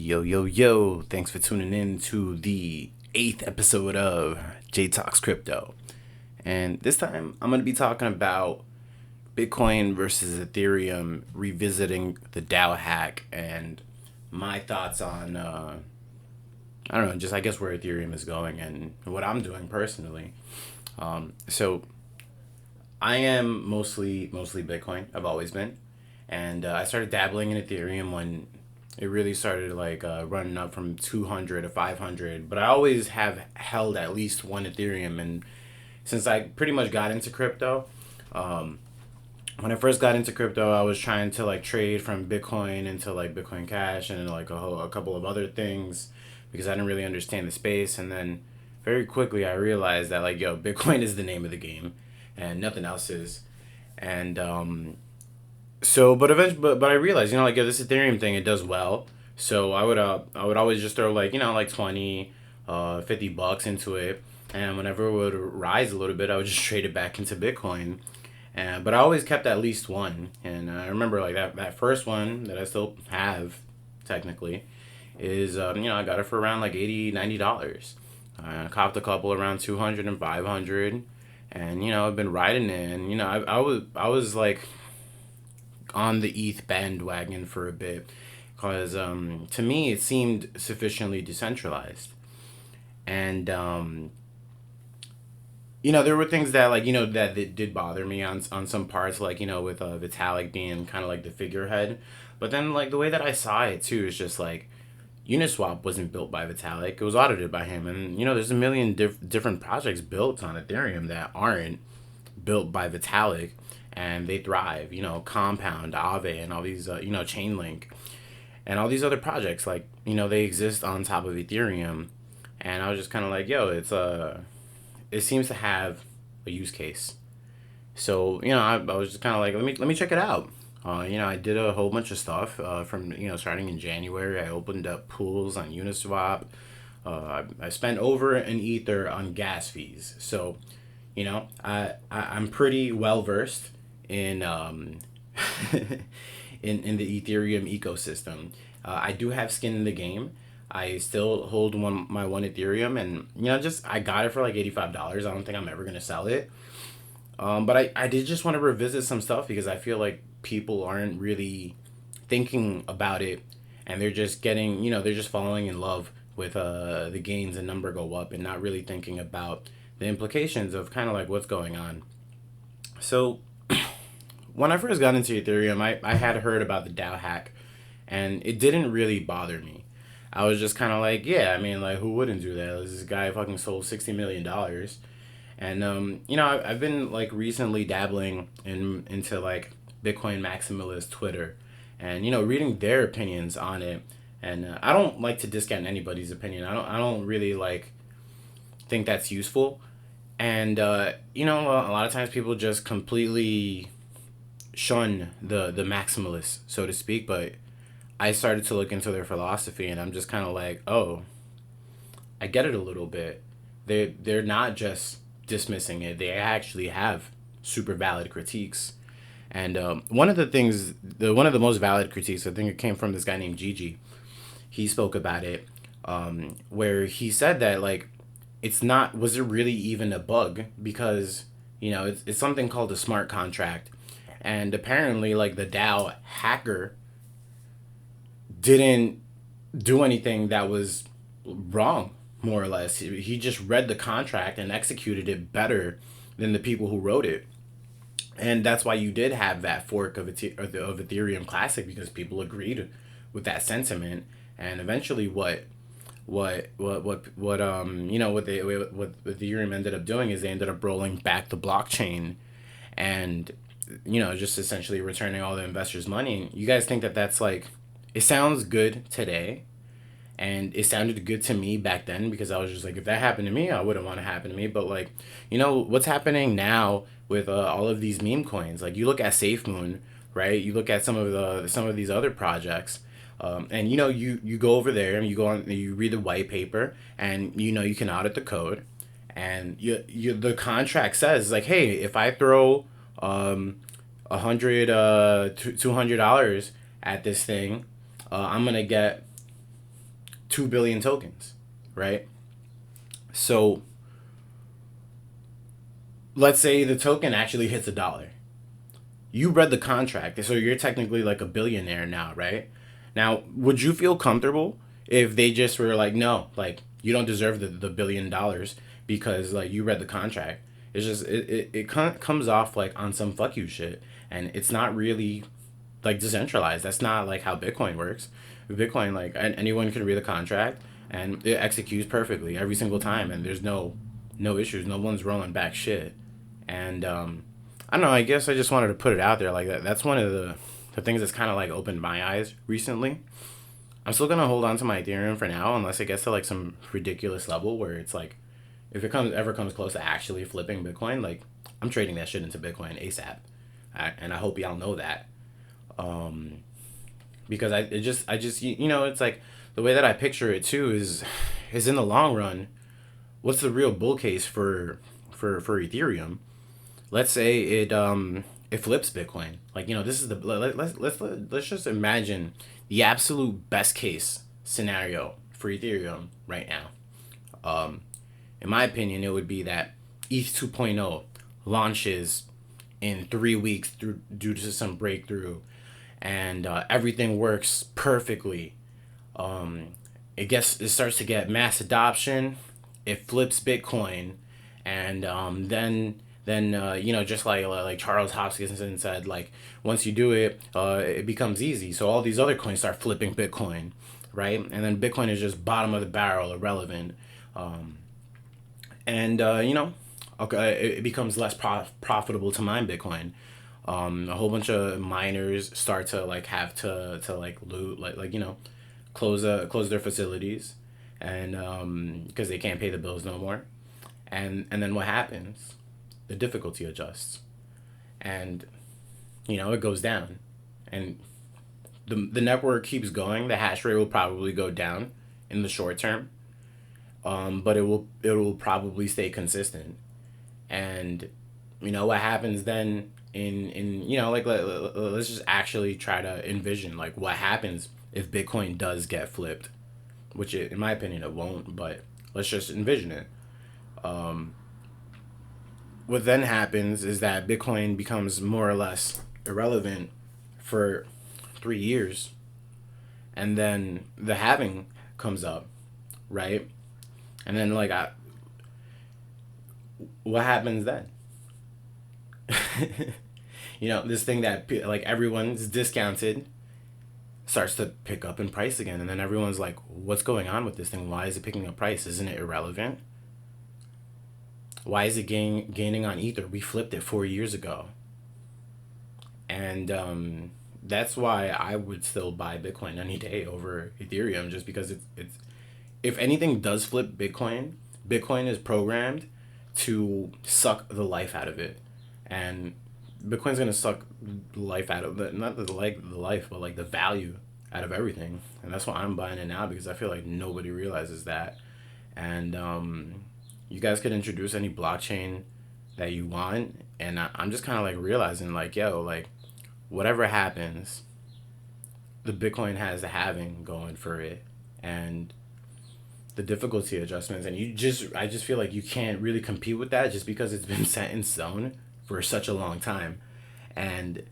Yo, yo, yo. Thanks for tuning in to the 8th episode of J Talks Crypto. And this time I'm going to be talking about Bitcoin versus Ethereum, revisiting the DAO hack and my thoughts on, I don't know, just I guess where Ethereum is going and what I'm doing personally. So I am mostly Bitcoin. I've always been. And I started dabbling in Ethereum when it really started running up from 200 to 500. But I always have held at least one Ethereum. And since I pretty much got into crypto, when I first got into crypto, I was trying to trade from Bitcoin into Bitcoin Cash and a couple of other things because I didn't really understand the space. And then very quickly I realized that Bitcoin is the name of the game and nothing else is. And but eventually, but I realized, this Ethereum thing, it does well. So I would always just throw 20, $50 into it, and whenever it would rise a little bit, I would just trade it back into Bitcoin. And but I always kept at least one, and I remember that first one that I still have, technically, is I got it for around $80-$90. I copped a couple around 200 and 500, and I've been riding it, and I was on the ETH bandwagon for a bit because to me it seemed sufficiently decentralized, and there were things that that did bother me on some parts, with Vitalik being kind of the figurehead. But then the way that I saw it too is just Uniswap wasn't built by Vitalik, it was audited by him, and there's a million different projects built on Ethereum that aren't built by Vitalik, and they thrive. Compound, Aave, and all these Chainlink, and all these other projects they exist on top of Ethereum. And I was just kind of it seems to have a use case. So I was just kind of let me check it out. I did a whole bunch of stuff from starting in January. I opened up pools on Uniswap. I spent over an ether on gas fees. So I'm pretty well versed in in the Ethereum ecosystem. I do have skin in the game. I still hold my one Ethereum, and I got it for $85. I don't think I'm ever gonna sell it. But I did just want to revisit some stuff because I feel like people aren't really thinking about it, and they're just getting they're just falling in love with the gains and number go up, and not really thinking about the implications of kind of what's going on. So when I first got into Ethereum, I had heard about the DAO hack, and it didn't really bother me. I was just kind of yeah, I mean, who wouldn't do that? This guy fucking sold $60 million. And, I've been, recently dabbling into, Bitcoin maximalist Twitter and, reading their opinions on it. And I don't like to discount anybody's opinion. I don't really, think that's useful. And, a lot of times people just completely shun the maximalists, so to speak. But I started to look into their philosophy, and I'm just kind of oh, I get it a little bit. They're not just dismissing it. They actually have super valid critiques. And one of the most valid critiques, I think it came from this guy named Gigi. He spoke about it, where he said that was it really even a bug? Because it's something called a smart contract, and apparently the DAO hacker didn't do anything that was wrong, more or less. He just read the contract and executed it better than the people who wrote it. And that's why you did have that fork of Ethereum Classic, because people agreed with that sentiment. And eventually what Ethereum ended up doing is they ended up rolling back the blockchain and just essentially returning all the investors' money. You guys think that that's it sounds good today, and it sounded good to me back then because I was just if that happened to me, I wouldn't want to happen to me. But what's happening now with all of these meme coins? You look at SafeMoon, right? You look at some of these other projects, and you go over there and you read the white paper, and you can audit the code, and the contract says hey, if I throw $100 $200 at this thing, I'm gonna get 2 billion tokens, right? So let's say the token actually hits $1. You read the contract, so you're technically like a billionaire now, right? Now, would you feel comfortable if they just were like, no, like you don't deserve the $1 billion because like you read the contract? It's just it comes off like on some fuck you shit, and it's not really like decentralized. That's not like how Bitcoin works. Bitcoin, like anyone can read the contract and it executes perfectly every single time, and there's no issues. No one's rolling back shit, and I don't know. I guess I just wanted to put it out there like that. That's one of the things that's kind of like opened my eyes recently. I'm still gonna hold on to my Ethereum for now, unless it gets to like some ridiculous level where it's like, if it comes close to actually flipping Bitcoin, like I'm trading that shit into Bitcoin ASAP, and I hope y'all know that, because I just it's like the way that I picture it too is in the long run, what's the real bull case for Ethereum? Let's say it flips Bitcoin. Like this is the let's just imagine the absolute best case scenario for Ethereum right now. In my opinion, it would be that ETH 2.0 launches in 3 weeks due to some breakthrough, and everything works perfectly. It starts to get mass adoption. It flips Bitcoin, and then just like Charles Hoskinson said, like once you do it, it becomes easy. So all these other coins start flipping Bitcoin, right? And then Bitcoin is just bottom of the barrel, irrelevant. Okay, it becomes less profitable to mine Bitcoin. A whole bunch of miners start to like have to like loot close their facilities, and because they can't pay the bills no more, and then what happens? The difficulty adjusts, and it goes down, and the network keeps going. The hash rate will probably go down in the short term, but it will probably stay consistent. And what happens then in let's just actually try to envision like what happens if Bitcoin does get flipped, which in my opinion it won't, but let's just envision it. What then happens is that Bitcoin becomes more or less irrelevant for 3 years, and then the halving comes up, right? And then what happens then? This thing that like everyone's discounted starts to pick up in price again, and then everyone's like, what's going on with this thing? Why is it picking up price? Isn't it irrelevant? Why is it gaining on Ether? We flipped it 4 years ago. And that's why I would still buy Bitcoin any day over Ethereum, just because it's if anything does flip Bitcoin, Bitcoin is programmed to suck the life out of it. And Bitcoin's gonna suck the life out of it, not the life, but like the value out of everything. And that's why I'm buying it now, because I feel like nobody realizes that. And you guys could introduce any blockchain that you want, and I'm just kind of like realizing like, yo, like whatever happens, the Bitcoin has the halving going for it, and the difficulty adjustments, and I just feel like you can't really compete with that just because it's been set in stone for such a long time. And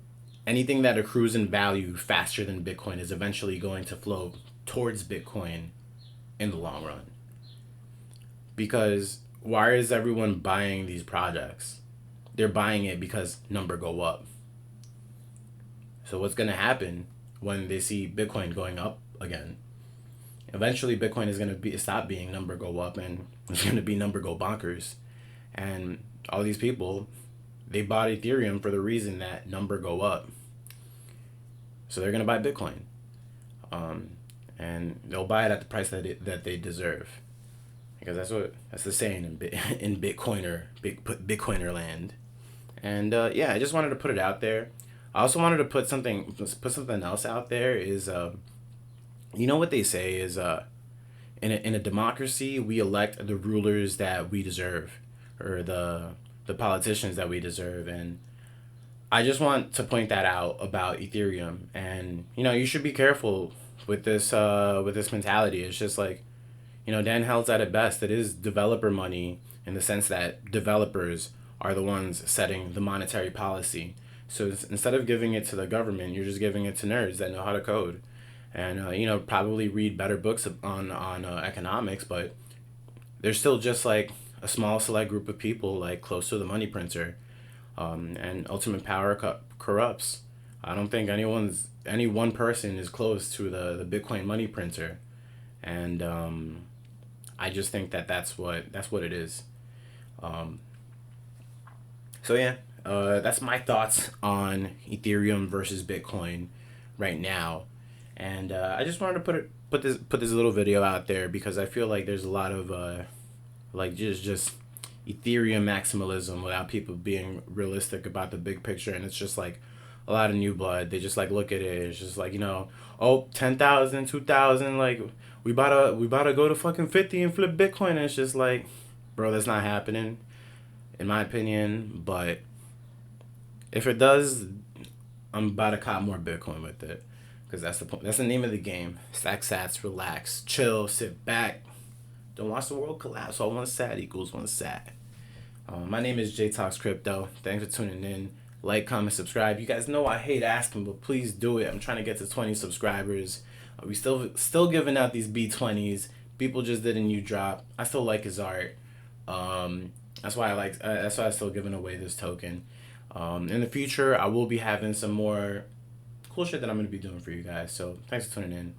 anything that accrues in value faster than Bitcoin is eventually going to flow towards Bitcoin in the long run. Because why is everyone buying these projects? They're buying it because number go up. So what's going to happen when they see Bitcoin going up again? Eventually Bitcoin is going to stop being number go up, and it's going to be number go bonkers. And all these people, they bought Ethereum for the reason that number go up. So they're going to buy Bitcoin. And they'll buy it at the price that they deserve. Because that's the saying in Bitcoiner land. And I just wanted to put it out there. I also wanted to put something else out there. Is what they say is in a democracy we elect the rulers that we deserve, or the politicians that we deserve. And I just want to point that out about Ethereum. And you should be careful with this mentality. It's just like, Dan Hell's at it best. It is developer money in the sense that developers are the ones setting the monetary policy. So instead of giving it to the government, you're just giving it to nerds that know how to code, and probably read better books on economics, but they're still just like a small select group of people, like close to the money printer, and ultimate power corrupts. I don't think any one person is close to the Bitcoin money printer, and I just think that that's what it is. Um, so yeah, that's my thoughts on Ethereum versus Bitcoin right now, and I just wanted to put this little video out there because I feel like there's a lot of like just Ethereum maximalism without people being realistic about the big picture, and it's just like a lot of new blood. They just like look at it. It's just like, oh, 10,000, 2,000, like we about to go to fucking 50 and flip Bitcoin. And it's just like, bro, that's not happening, in my opinion. But if it does, I'm about to cop more Bitcoin with it, because that's the point. That's the name of the game. Stack sats, relax, chill, sit back. Don't watch the world collapse. All one sat equals one sat. My name is JTox Crypto. Thanks for tuning in. Like, comment, subscribe. You guys know I hate asking, but please do it. I'm trying to get to 20 subscribers. We still giving out these B20s. People just did a new drop. I still like his art. That's why I'm still giving away this token. In the future, I will be having some more cool shit that I'm gonna be doing for you guys. So thanks for tuning in.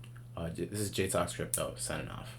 This is JTox Crypto signing off.